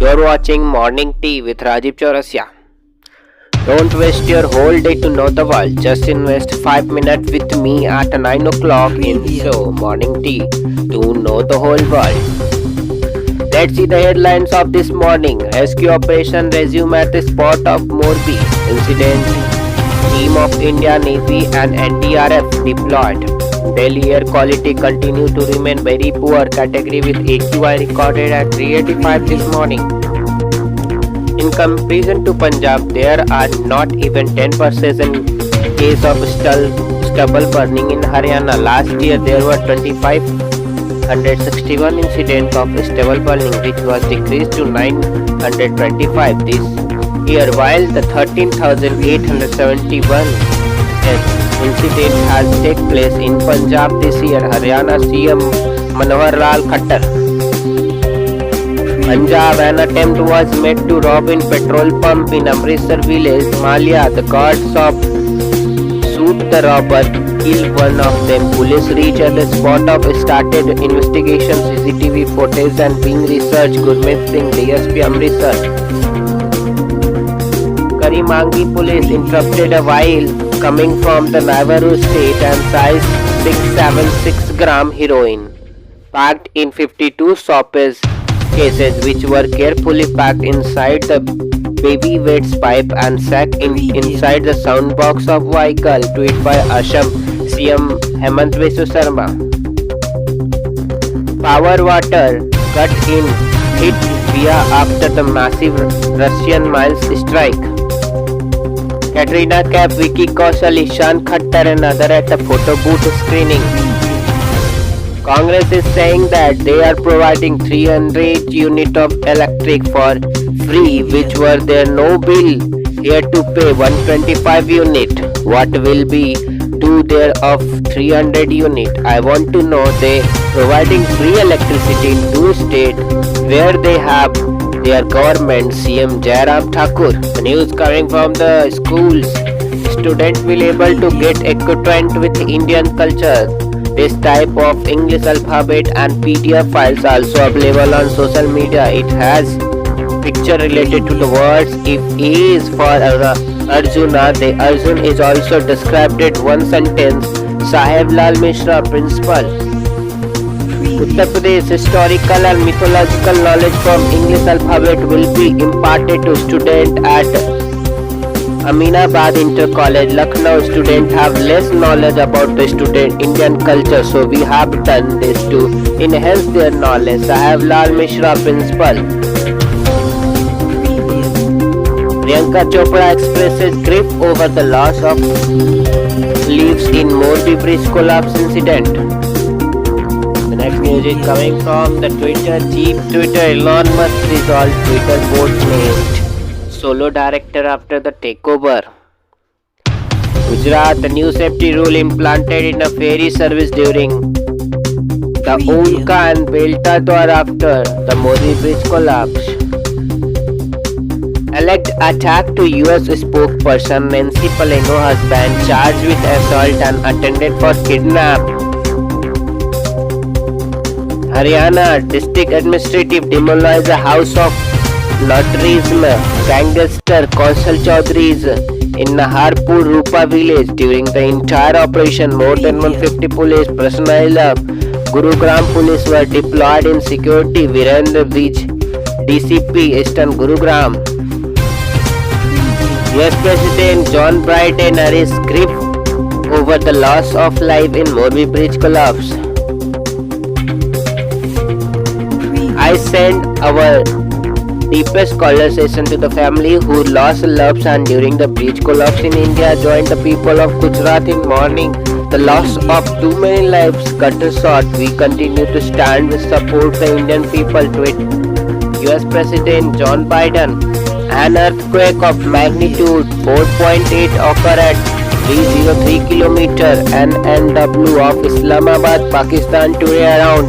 You're watching Morning Tea with Rajiv Chaurasia. Don't waste your whole day to know the world. Just invest 5 minutes with me at 9 o'clock in show Morning Tea to know the whole world. Let's see the headlines of this morning. Rescue operation resume at the spot of Morbi incident. Team of India Navy and NDRF deployed. Delhi air quality continued to remain very poor category with AQI recorded at 385 this morning. In comparison to Punjab, there are not even 10% case of stubble burning in Haryana. Last year there were 2,561 incidents of stubble burning, which was decreased to 925 this year, while the 13,871 incident has taken place in Punjab this year. Haryana CM Manohar Lal Khattar. Punjab, an attempt was made to rob in petrol pump in Amritsar village, Malia. The guards of shoot the robber, killed one of them. Police reached at the spot of started investigation. CCTV footage and being researched. Gurmeet Singh, DSP Amritsar. Karimangi police interrupted a while coming from the Navaru state and seized 676 gram heroin packed in 52 soppage cases, which were carefully packed inside the baby weights pipe and sack inside the soundbox of vehicle. Tweet by Assam CM Hemant Biswa Sharma. Power water cut in hit via after the massive Russian miles strike. Katrina Kaif, Vicky Kaushal, Ishan Khattar and other at the photo booth screening. Congress is saying that they are providing 300 units of electric for free, which were there no bill here to pay 125 unit. What will be do there of 300 unit? I want to know. They providing free electricity in two states where they have their government. CM Jairam Thakur. The news coming from the schools. Students will able to get acquainted with Indian culture. This type of English alphabet and PDF files also available on social media. It has picture related to the words. If A is for Arjuna, the Arjun is also described in one sentence. Saheb Lal Mishra, principal. Uttar Pradesh historical and mythological knowledge from English alphabet will be imparted to students at Aminabad Inter College. Lucknow students have less knowledge about the student Indian culture, so we have done this to enhance their knowledge. Saheb Lal Mishra, principal. Priyanka Chopra expresses grief over the loss of lives in Morbi bridge collapse incident. The next news is coming from the chief Twitter. Elon Musk dissolved Twitter board named solo director after the takeover. Gujrat, the new safety rule implanted in a ferry service during the Olka and Belta Dwar after the Morbi bridge collapse. Alleged attack to US spokesperson Nancy Peleno husband charged with assault and attended for kidnap. Haryana district administrative demolished a house of Notarism gangster Kaushal Chaudhary's in Naharpur Rupa village. During the entire operation, more than 150 police personnel of Gurugram police were deployed in security. Virendra Vij, DCP Eastern Gurugram. US President John Biden is grief over the loss of life in Morbi bridge collapse. I send our deepest condolences to the family who lost loved ones during the bridge collapse in India. Join the people of Gujrat in mourning the loss of too many lives cut short. We continue to stand with support the Indian people. Tweet US President John Biden. An earthquake of magnitude 4.8 occurred at 303 km NNW of Islamabad, Pakistan today around